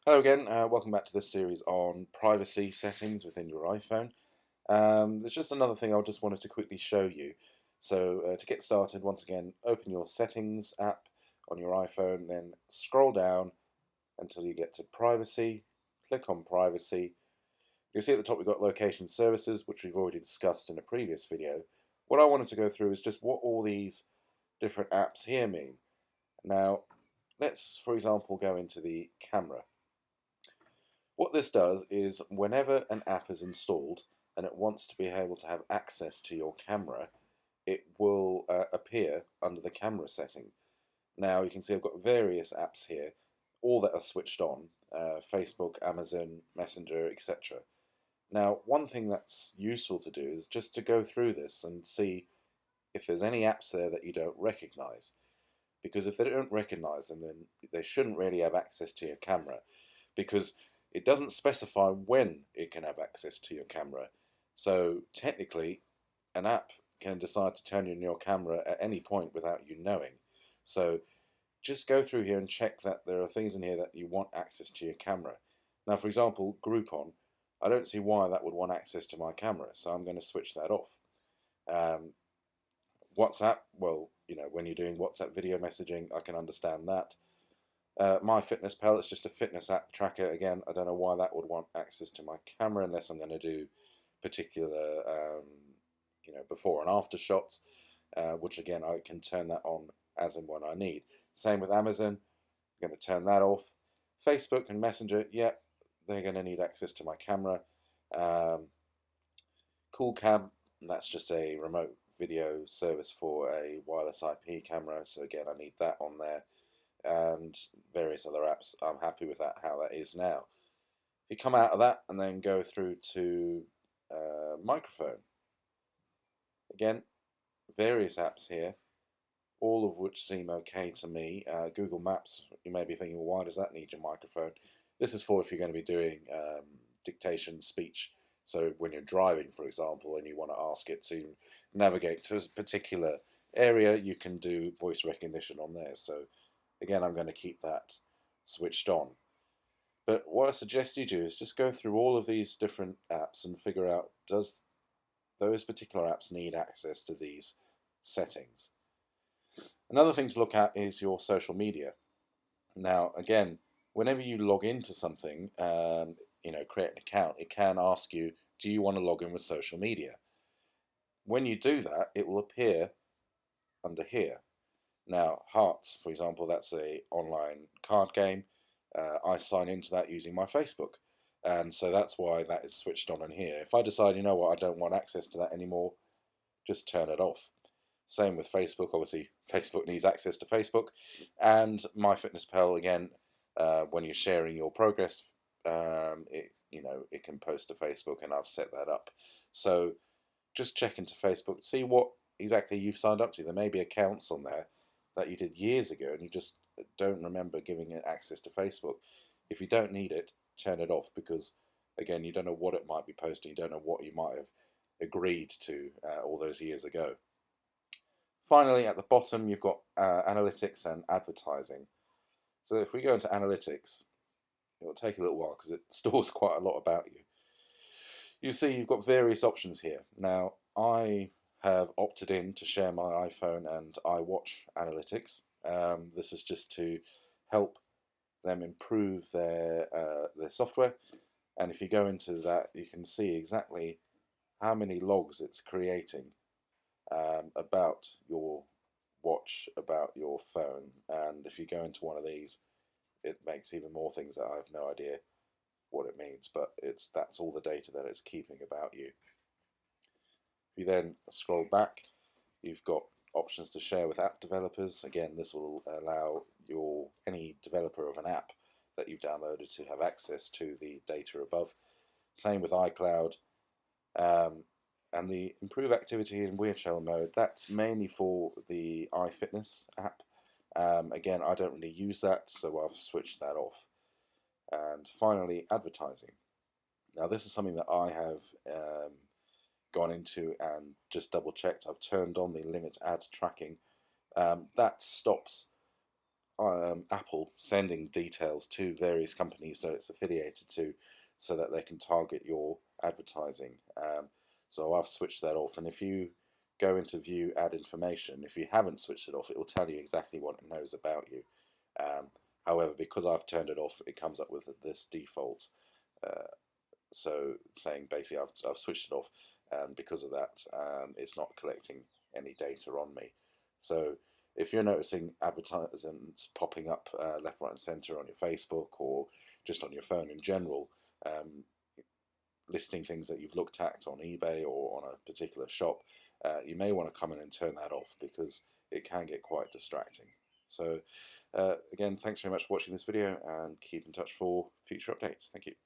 Hello again, welcome back to this series on privacy settings within your iPhone. There's just another thing I just wanted to quickly show you. So to get started, once again, open your settings app on your iPhone, then scroll down until you get to privacy, click on privacy. You'll see at the top we've got location services, which we've already discussed in a previous video. What I wanted to go through is just what all these different apps here mean. Now, let's, for example, go into the camera. What this does is whenever an app is installed and it wants to be able to have access to your camera, it will appear under the camera setting. Now you can see I've got various apps here, all that are switched on, Facebook, Amazon, Messenger, etc. Now one thing that's useful to do is just to go through this and see if there's any apps there that you don't recognize. Because if they don't recognize them, then they shouldn't really have access to your camera, because it doesn't specify when it can have access to your camera. So technically, an app can decide to turn on your camera at any point without you knowing. So just go through here and check that there are things in here that you want access to your camera. Now, for example, Groupon, I don't see why that would want access to my camera, so I'm going to switch that off. Um, WhatsApp, well, when you're doing WhatsApp video messaging, I can understand that. MyFitnessPal, it's just a fitness app tracker. Again, I don't know why that would want access to my camera unless I'm going to do particular, before and after shots, which again, I can turn that on as and when I need. Same with Amazon, I'm going to turn that off. Facebook and Messenger, yeah, they're going to need access to my camera. Um, CoolCam, that's just a remote video service for a wireless IP camera, so again, I need that on there. And various other apps, I'm happy with that, how that is now. If you come out of that and then go through to microphone, again, various apps here, all of which seem okay to me. Google Maps, you may be thinking, well, why does that need your microphone? This is for if you're going to be doing dictation speech. So when you're driving, for example, and you want to ask it to navigate to a particular area, you can do voice recognition on there. So again, I'm going to keep that switched on. But what I suggest you do is just go through all of these different apps and figure out, does those particular apps need access to these settings? Another thing to look at is your social media. Now, again, whenever you log into something, create an account, it can ask you, do you want to log in with social media? When you do that, it will appear under here. Now, Hearts, for example, that's a online card game. I sign into that using my Facebook, and so that's why that is switched on in here. If I decide, you know what, I don't want access to that anymore, just turn it off. Same with Facebook. Obviously, Facebook needs access to Facebook, and MyFitnessPal again. When you're sharing your progress, it can post to Facebook, and I've set that up. So just check into Facebook, see what exactly you've signed up to. There may be accounts on there that you did years ago and you just don't remember giving it access to Facebook. If you don't need it, turn it off, because again, you don't know what it might be posting, you don't know what you might have agreed to all those years ago. Finally, at the bottom, you've got analytics and advertising. So if we go into analytics, it'll take a little while because it stores quite a lot about you. You see you've got various options here. Now, I have opted in to share my iPhone and iWatch analytics. This is just to help them improve their software. And if you go into that, you can see exactly how many logs it's creating about your watch, about your phone. And if you go into one of these, it makes even more things that I have no idea what it means, but that's all the data that it's keeping about you. If you then scroll back, you've got options to share with app developers. Again, this will allow any developer of an app that you've downloaded to have access to the data above. Same with iCloud. And the improve activity in wheelchair mode, that's mainly for the iFitness app. Again, I don't really use that, so I've switched that off. And finally, advertising. Now, this is something that I have gone into and just double checked. I've turned on the limit ad tracking. That stops Apple sending details to various companies that it's affiliated to, so that they can target your advertising. So I've switched that off, and if you go into view ad information, if you haven't switched it off, it will tell you exactly what it knows about you. Um, However, because I've turned it off, it comes up with this default. Uh, so saying basically I've switched it off, and because of that, it's not collecting any data on me. So if you're noticing advertisements popping up left, right, and centre on your Facebook or just on your phone in general, um, listing things that you've looked at on eBay or on a particular shop, you may want to come in and turn that off, because it can get quite distracting. So again, thanks very much for watching this video, and keep in touch for future updates. Thank you.